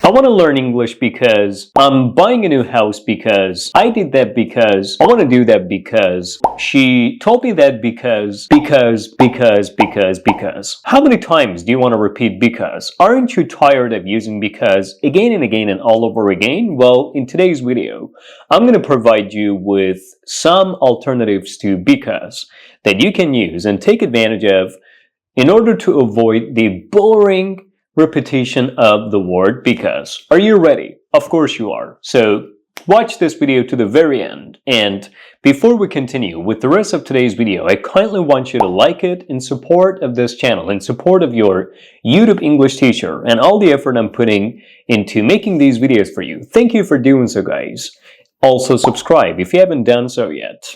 I want to learn English because I'm buying a new house because I did that because I want to do that because she told me that because. How many times do you want to repeat because? Aren't you tired of using because again and again and all over again? Well, in today's video, I'm going to provide you with some alternatives to because that you can use and take advantage of in order to avoid the boring repetition of the word because. Are you ready? Of course you are. So watch this video to the very end. And before we continue with the rest of today's video, I kindly want you to like it in support of this channel, in support of your YouTube English teacher and all the effort I'm putting into making these videos for you. Thank you for doing so, guys. Also subscribe if you haven't done so yet.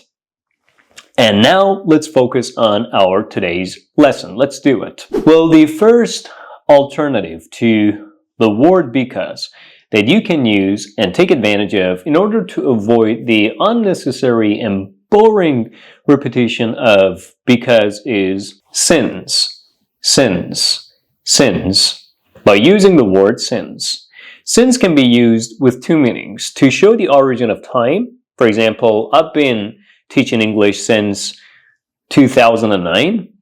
And now let's focus on our today's lesson. Let's do it. Well, the first alternative to the word because that you can use and take advantage of in order to avoid the unnecessary and boring repetition of because is since. By using the word since. Since can be used with two meanings. To show the origin of time, for example, I've been teaching English since 2009.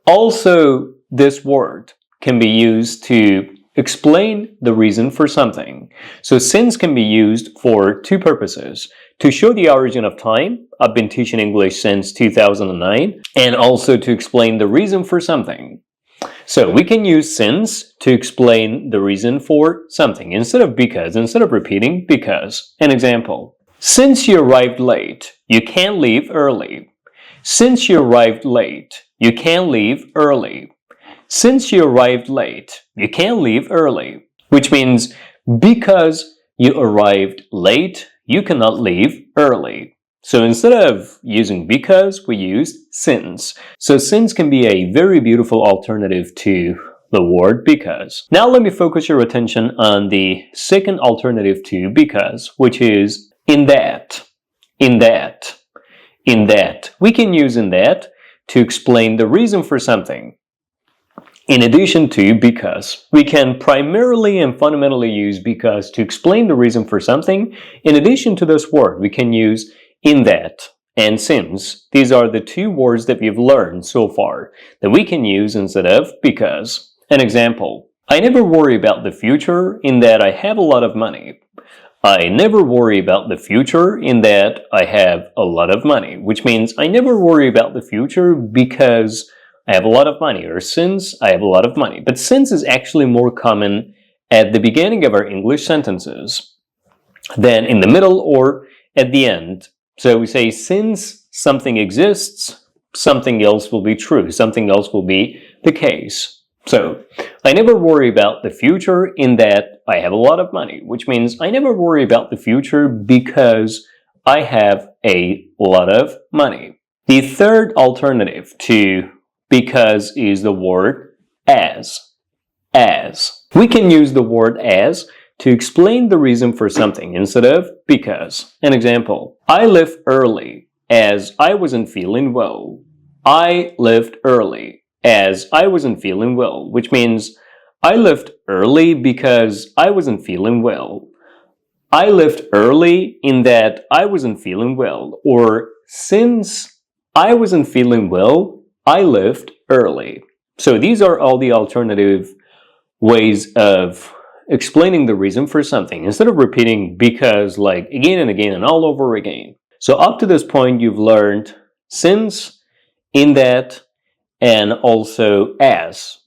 Also, this word can be used to explain the reason for something. So since can be used for two purposes. To show the origin of time, I've been teaching English since 2009, and also to explain the reason for something. So we can use since to explain the reason for something instead of because, instead of repeating because. An example. Since you arrived late, you can't leave early. Since you arrived late, you can't leave early. Since you arrived late, you can't leave early. Which means because you arrived late, you cannot leave early. So instead of using because, we use since. So since can be a very beautiful alternative to the word because. Now let me focus your attention on the second alternative to because, which is in that. We can use in that to explain the reason for something. In addition to because, we can primarily and fundamentally use because to explain the reason for something. In addition to this word, we can use in that and since. These are the two words that we've learned so far that we can use instead of because. An example, I never worry about the future in that I have a lot of money. I never worry about the future in that I have a lot of money, which means I never worry about the future because I have a lot of money, or since I have a lot of money. But since is actually more common at the beginning of our English sentences than in the middle or at the end. So we say since something exists, something else will be true, something else will be the case. So I never worry about the future in that I have a lot of money, which means I never worry about the future because I have a lot of money. The third alternative to because is the word as. We can use the word as to explain the reason for something instead of because. An example, I left early as I wasn't feeling well. I left early as I wasn't feeling well, which means I left early because I wasn't feeling well. I left early in that I wasn't feeling well, or since I wasn't feeling well, I left early. So these are all the alternative ways of explaining the reason for something instead of repeating because like again and again and all over again. So up to this point, you've learned since, in that, and also as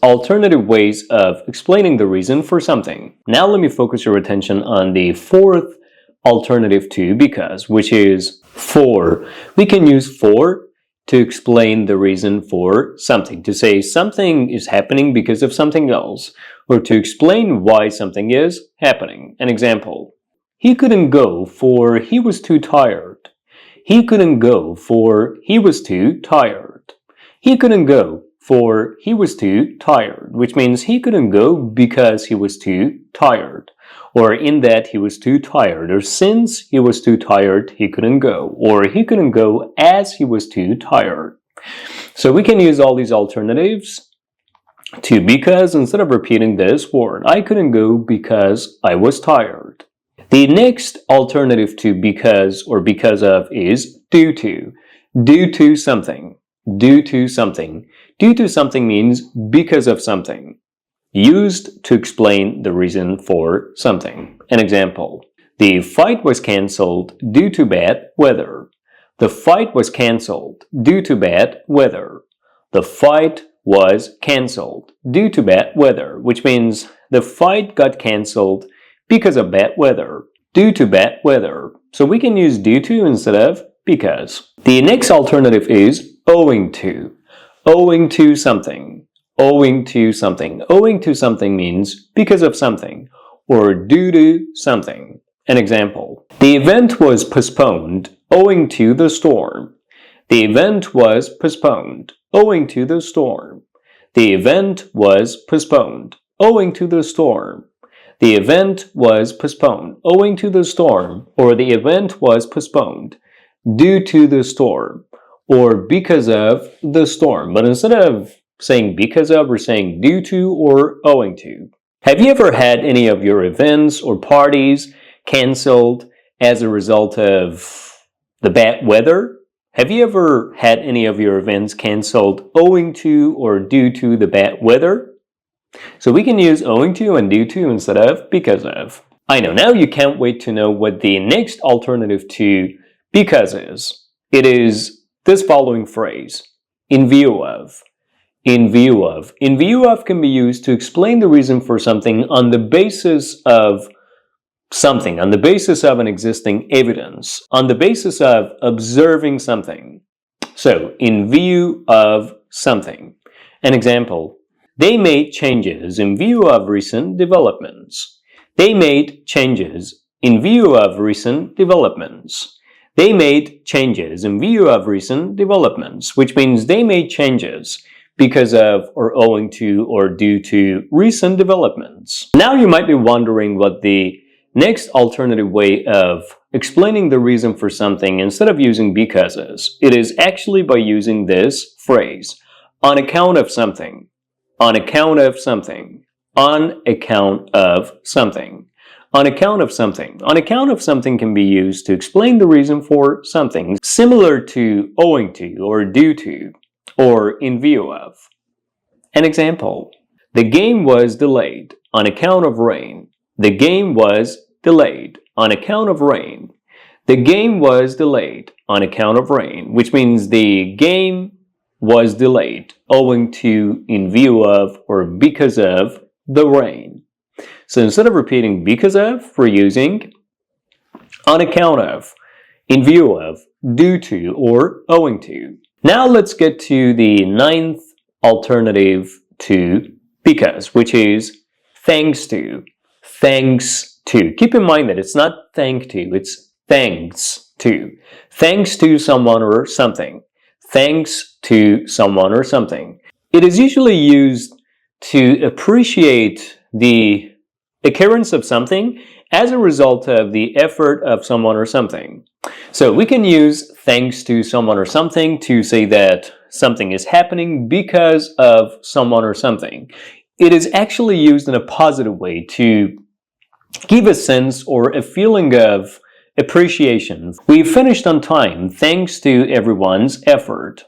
alternative ways of explaining the reason for something. Now let me focus your attention on the fourth alternative to because, which is for. We can use for to explain the reason for something, to say something is happening because of something else, or to explain why something is happening. An example, he couldn't go for he was too tired. He couldn't go for he was too tired. He couldn't go for he was too tired, which means he couldn't go because he was too tired, or in that he was too tired, or since he was too tired, he couldn't go, or he couldn't go as he was too tired. So we can use all these alternatives to because instead of repeating this word. I couldn't go because I was tired. The next alternative to because or because of is due to. Due to something. Due to something. Due to something means because of something. Used to explain the reason for something. An example. The fight was cancelled due to bad weather. The fight was cancelled due to bad weather. The fight was cancelled due to bad weather, which means the fight got cancelled because of bad weather. Due to bad weather. So we can use due to instead of because. The next alternative is owing to. Owing to something. Owing to something. Owing to something means because of something or due to something. An example. The event was postponed owing to the storm. The event was postponed owing to the storm. The event was postponed owing to the storm. The event was postponed owing to the storm, or the event was postponed due to the storm, or because of the storm. But instead of saying because of, we're saying due to or owing to. Have you ever had any of your events or parties canceled as a result of the bad weather? Have you ever had any of your events canceled owing to or due to the bad weather? So we can use owing to and due to instead of because of. I know, now you can't wait to know what the next alternative to because is. It is this following phrase, in view of. In view of. In view of can be used to explain the reason for something on the basis of something, on the basis of an existing evidence, on the basis of observing something. So, in view of something. An example, they made changes in view of recent developments. They made changes in view of recent developments. They made changes in view of recent developments, which means they made changes because of or owing to or due to recent developments. Now you might be wondering what the next alternative way of explaining the reason for something instead of using because is. It is actually by using this phrase, on account of something, on account of something, on account of something, on account of something. On account of something can be used to explain the reason for something, similar to owing to or due to or in view of. An example, the game was delayed on account of rain. The game was delayed on account of rain. The game was delayed on account of rain, which means the game was delayed owing to, in view of, or because of the rain. So instead of repeating because of, we're using on account of, in view of, due to, or owing to. Now let's get to the ninth alternative to because, which is thanks to. Thanks to. Keep in mind that it's not thank to, it's thanks to. Thanks to someone or something. Thanks to someone or something. It is usually used to appreciate the occurrence of something as a result of the effort of someone or something. So we can use thanks to someone or something to say that something is happening because of someone or something. It is actually used in a positive way to give a sense or a feeling of appreciation. We finished on time thanks to everyone's effort.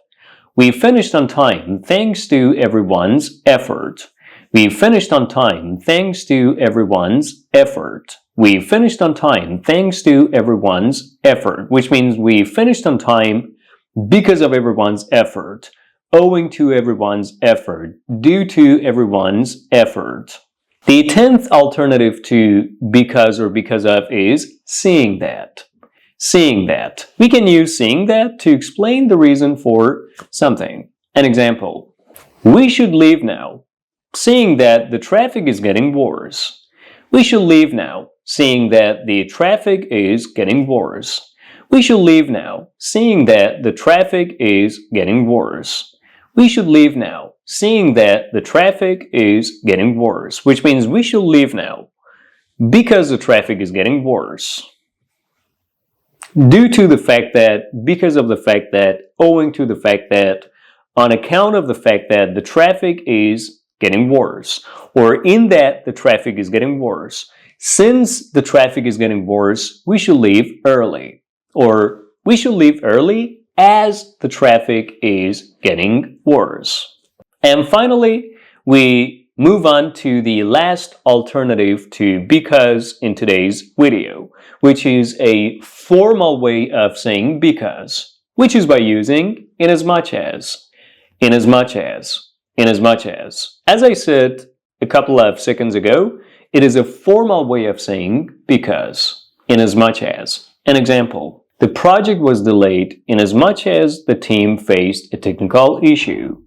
We finished on time thanks to everyone's effort. We finished on time thanks to everyone's effort. We finished on time thanks to everyone's effort, which means we finished on time because of everyone's effort, owing to everyone's effort, due to everyone's effort. The 10th alternative to because or because of is seeing that. Seeing that. We can use seeing that to explain the reason for something. An example, we should leave now, seeing that the traffic is getting worse. We should leave now, seeing that the traffic is getting worse. We should leave now, seeing that the traffic is getting worse. We should leave now, seeing that the traffic is getting worse, which means we should leave now because the traffic is getting worse. Due to the fact that, because of the fact that, owing to the fact that, on account of the fact that the traffic is getting worse. Or in that the traffic is getting worse. Since the traffic is getting worse, we should leave early. Or we should leave early as the traffic is getting worse. And finally, we move on to the last alternative to because in today's video, which is a formal way of saying because, which is by using inasmuch as, inasmuch as, inasmuch as. As I said a couple of seconds ago, it is a formal way of saying because, inasmuch as. An example, the project was delayed inasmuch as the team faced a technical issue.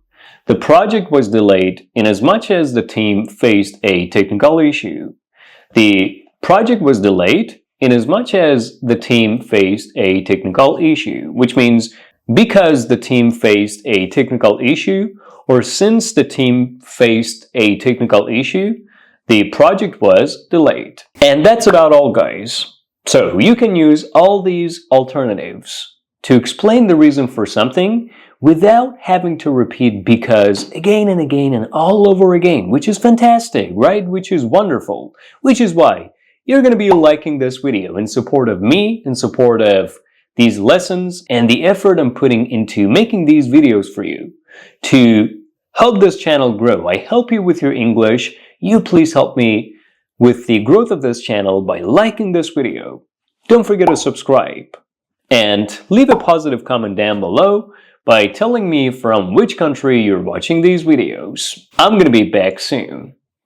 The project was delayed inasmuch as the team faced a technical issue. The project was delayed inasmuch as the team faced a technical issue, which means because the team faced a technical issue, or since the team faced a technical issue, the project was delayed. And that's about all, guys. So you can use all these alternatives to explain the reason for something without having to repeat because again and again and all over again, which is fantastic, right? Which is wonderful. Which is why you're going to be liking this video in support of me, in support of these lessons, and the effort I'm putting into making these videos for you to help this channel grow. I help you with your English. You please help me with the growth of this channel by liking this video. Don't forget to subscribe and leave a positive comment down below by telling me from which country you're watching these videos. I'm gonna be back soon.